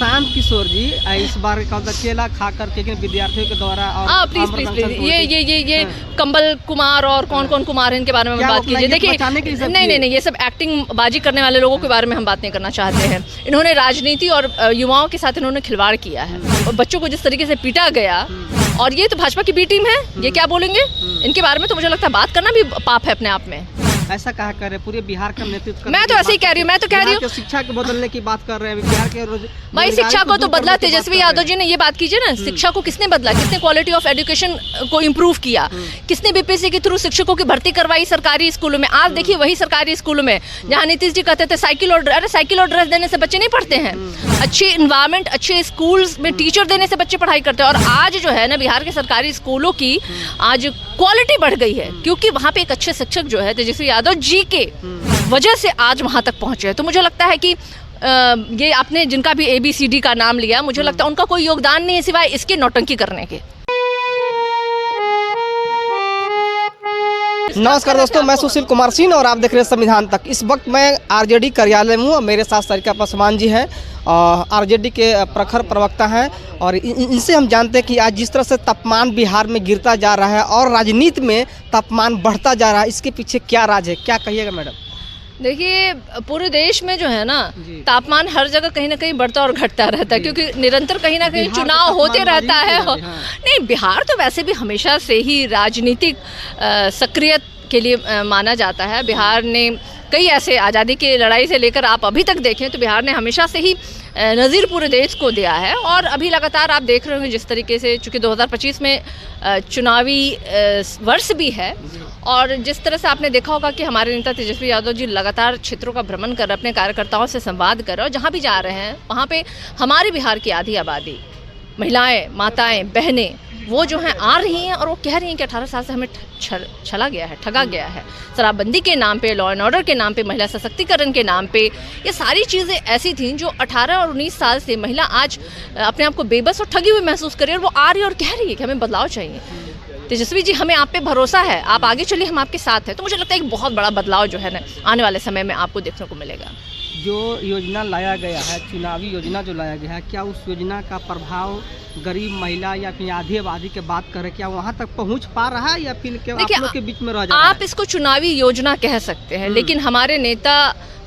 प्रशांत किशोर जी इस बार केला खा करके विद्यार्थियों के द्वारा और प्लीज ये कंबल कुमार और कौन कौन कुमार है इनके बारे में बात कीजिए। देखिए नहीं ये सब एक्टिंग बाजी करने वाले लोगों के बारे में हम बात नहीं करना चाहते हैं। इन्होंने राजनीति और युवाओं के साथ इन्होंने खिलवाड़ किया है और बच्चों को जिस तरीके से पीटा गया, और ये तो भाजपा की बी टीम है, ये क्या बोलेंगे इनके बारे में? तो मुझे लगता है बात करना भी पाप है अपने आप में। ऐसा कहा कर रहे पूरे बिहार का नेतृत्व। मैं तो ऐसे ही कह रही हूँ, मैं तो कह रही हूँ शिक्षा को बदलने की बात कर रहे हैं बिहार के। भाई शिक्षा को तो बदला तेजस्वी यादव जी ने, ये बात कीजिए ना। शिक्षा को किसने बदला? किसने क्वालिटी ऑफ एजुकेशन को इम्प्रूव किया? किसने बीपीएससी के थ्रू शिक्षकों की भर्ती करवाई सरकारी स्कूलों में? आज देखिए वही सरकारी स्कूलों में जहाँ नीतीश जी कहते थे साइकिल और ड्रेस देने से बच्चे नहीं पढ़ते हैं, अच्छी इन्वायरमेंट अच्छे स्कूल्स में टीचर देने से बच्चे पढ़ाई करते हैं। और आज जो है ना बिहार के सरकारी स्कूलों की आज क्वालिटी बढ़ गई है, क्योंकि वहाँ पे एक अच्छे शिक्षक जो है तेजस्वी यादव जी के वजह से आज वहाँ तक पहुँचे। तो मुझे लगता है कि ये आपने जिनका भी ABCD का नाम लिया, मुझे लगता है उनका कोई योगदान नहीं है सिवाय इसके नौटंकी करने के। नमस्कार दोस्तों, मैं सुशील कुमार सिंह और आप देख रहे हैं संविधान तक। इस वक्त मैं RJD कार्यालय में हूँ और मेरे साथ सरिता पासवान जी हैं, RJD के प्रखर प्रवक्ता हैं। और इनसे हम जानते हैं कि आज जिस तरह से तापमान बिहार में गिरता जा रहा है और राजनीति में तापमान बढ़ता जा रहा है, इसके पीछे क्या राज है, क्या कहिएगा मैडम? देखिए पूरे देश में जो है ना तापमान हर जगह कहीं ना कहीं बढ़ता और घटता रहता है, क्योंकि निरंतर कहीं ना कहीं चुनाव होते रहता है। नहीं, बिहार तो वैसे भी हमेशा से ही राजनीतिक सक्रिय के लिए माना जाता है। बिहार ने कई ऐसे आज़ादी की लड़ाई से लेकर आप अभी तक देखें तो बिहार ने हमेशा से ही नज़ीर पूरे देश को दिया है। और अभी लगातार आप देख रहे होंगे जिस तरीके से, चूँकि 2025 में चुनावी वर्ष भी है, और जिस तरह से आपने देखा होगा कि हमारे नेता तेजस्वी यादव जी लगातार क्षेत्रों का भ्रमण कर अपने कार्यकर्ताओं से संवाद कर, और जहाँ भी जा रहे हैं वहाँ पे हमारे बिहार की आधी आबादी, महिलाएं, माताएं, बहनें, वो जो हैं आ रही हैं और वो कह रही हैं कि 18 साल से हमें छला गया है, ठगा गया है। शराबबंदी के नाम पे, लॉ एंड ऑर्डर के नाम पे, महिला सशक्तिकरण के नाम पे, ये सारी चीज़ें ऐसी थीं जो 18 और 19 साल से महिला आज अपने आप को बेबस और ठगी हुई महसूस कर रही है, और वो आ रही है और कह रही है कि हमें बदलाव चाहिए। तेजस्वी जी, हमें आप पे भरोसा है, आप आगे चलिए, हम आपके साथ हैं। तो मुझे लगता है एक बहुत बड़ा बदलाव जो है ना आने वाले समय में आपको देखने को मिलेगा। जो योजना लाया गया है, चुनावी योजना जो लाया गया है, क्या उस योजना का प्रभाव गरीब महिला या फिर आधी आबादी के बात करें, क्या वहाँ तक पहुँच पा रहा है या फिर क्या आप लोग के बीच में रह जा रहा है? आप इसको चुनावी योजना कह सकते हैं, लेकिन हमारे नेता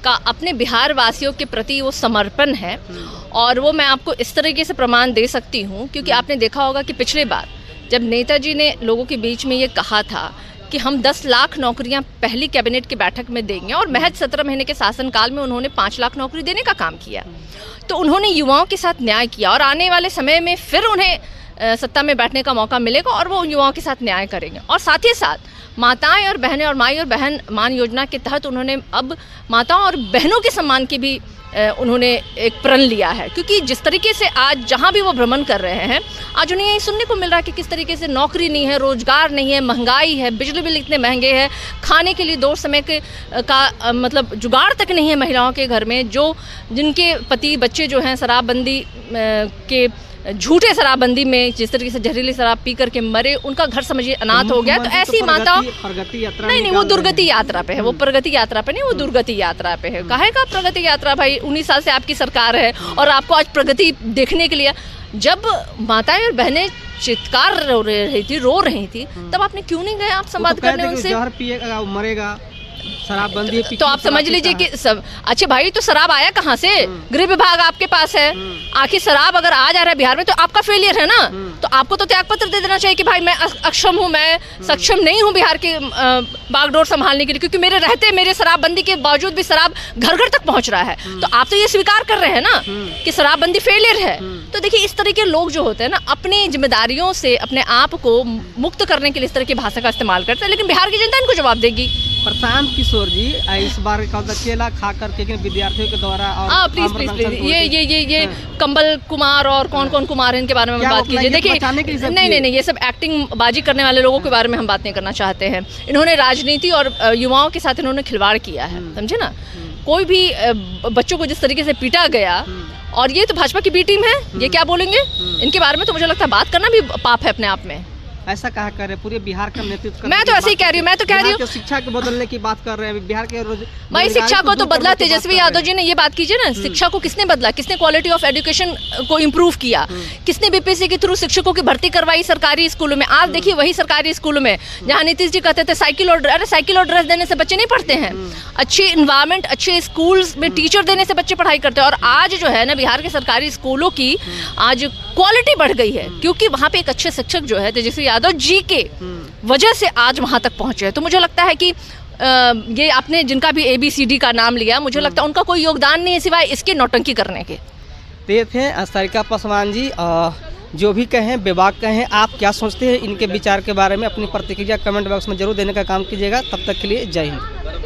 का अपने बिहार वासियों के प्रति वो समर्पण है, और वो मैं आपको इस तरीके से प्रमाण दे सकती हूँ। क्योंकि आपने देखा होगा कि पिछले बार जब नेताजी ने लोगों के बीच में ये कहा था कि हम 10 लाख नौकरियां पहली कैबिनेट की बैठक में देंगे, और महज 17 महीने के शासनकाल में उन्होंने 5 लाख नौकरी देने का काम किया, तो उन्होंने युवाओं के साथ न्याय किया। और आने वाले समय में फिर उन्हें सत्ता में बैठने का मौका मिलेगा और वो युवाओं के साथ न्याय करेंगे। और साथ ही साथ माताएं और बहनें और माई और बहन मान योजना के तहत उन्होंने अब माताओं और बहनों के सम्मान की भी उन्होंने एक प्रण लिया है। क्योंकि जिस तरीके से आज जहाँ भी वो भ्रमण कर रहे हैं, आज उन्हें यही सुनने को मिल रहा है कि किस तरीके से नौकरी नहीं है, रोजगार नहीं है, महंगाई है, बिजली बिल इतने महंगे हैं, खाने के लिए 2 समय का मतलब जुगाड़ तक नहीं है महिलाओं के घर में, जो जिनके पति बच्चे जो हैं शराबबंदी के झूठे शराबबंदी में जिस तरीके से जहरीली शराब पी करके मरे, उनका घर समझिए अनाथ हो गया। तो ऐसी माताओं, प्रगति यात्रा नहीं वो दुर्गति यात्रा पे है, वो प्रगति यात्रा पे नहीं, वो दुर्गति यात्रा पे है। काहे का प्रगति यात्रा भाई? 19 साल से आपकी सरकार है और आपको आज प्रगति देखने के लिए, जब माताएं और बहनें चित्कार रो रही थी, तब आपने क्यों नहीं गए आप संवाद करने उनसे? जहर पिएगा मरेगा, शराबबंदी तो आप समझ लीजिए कि सब अच्छे भाई, तो शराब आया कहाँ से? गृह विभाग आपके पास है, आखिर शराब अगर आ जा रहा है बिहार में तो आपका फेलियर है ना। तो आपको तो त्यागपत्र दे देना चाहिए कि भाई मैं अक्षम हूँ, मैं सक्षम नहीं हूँ बिहार के बागडोर संभालने के लिए, क्योंकि मेरे रहते मेरे शराबबंदी के बावजूद भी शराब घर घर तक पहुँच रहा है। तो आप तो ये स्वीकार कर रहे हैं ना कि शराबबंदी फेलियर है। तो देखिए इस तरह के लोग जो होते हैं ना, अपनी जिम्मेदारियों से अपने आप को मुक्त करने के लिए इस तरह की भाषा का इस्तेमाल करते हैं, लेकिन बिहार की जनता इनको जवाब देगी। प्रशांत किशोर जी इस बार केला खा करके विद्यार्थियों के द्वारा और प्लीज ये कंबल कुमार और कौन कौन कुमार है इनके बारे में बात कीजिए। देखिए नहीं ये सब एक्टिंग बाजी करने वाले लोगों के बारे में हम बात नहीं करना चाहते हैं। इन्होंने राजनीति और युवाओं के साथ इन्होंने खिलवाड़ किया है, समझे ना। कोई भी बच्चों को जिस तरीके से पीटा गया, और ये तो भाजपा की बी टीम है, ये क्या बोलेंगे इनके बारे में? तो मुझे लगता है बात करना भी पाप है अपने आप में। ऐसा कहा कर रहे हैं, पूरे बिहार का नेतृत्व कर मैं तो ऐसे ही कह रही हूँ, मैं तो कह रही हूँ शिक्षा के बदलने की बात कर रहे हैं, बिहार के भाई शिक्षा को तो बदला तेजस्वी यादव जी ने, ये बात कीजिए ना, शिक्षा को किसने बदला, किसने क्वालिटी ऑफ एजुकेशन को इम्प्रूव किया, किसने बीपीएससी के थ्रू शिक्षकों की भर्ती करवाई सरकारी स्कूलों में। आज देखिए वही सरकारी स्कूलों में जहाँ नीतीश जी कहते थे साइकिल और ड्रेस देने से बच्चे नहीं पढ़ते हैं, अच्छी इन्वायरमेंट, अच्छे स्कूल्स में टीचर देने से बच्चे पढ़ाई करते हैं। और आज जो है ना बिहार के सरकारी स्कूलों की आज क्वालिटी बढ़ गई है, क्योंकि वहाँ पे एक अच्छे शिक्षक जो है तेजस्वी यादव जी के वजह से आज वहाँ तक पहुँचे हैं। तो मुझे लगता है कि ये आपने जिनका भी ABCD का नाम लिया, मुझे लगता है उनका कोई योगदान नहीं है सिवाय इसके नौटंकी करने के। ये थे सारिका पासवान जी, जो भी कहें बेबाक कहें, आप क्या सोचते हैं इनके विचार के बारे में, अपनी प्रतिक्रिया कमेंट बॉक्स में जरूर देने का काम कीजिएगा। तब तक के लिए जय हिंद।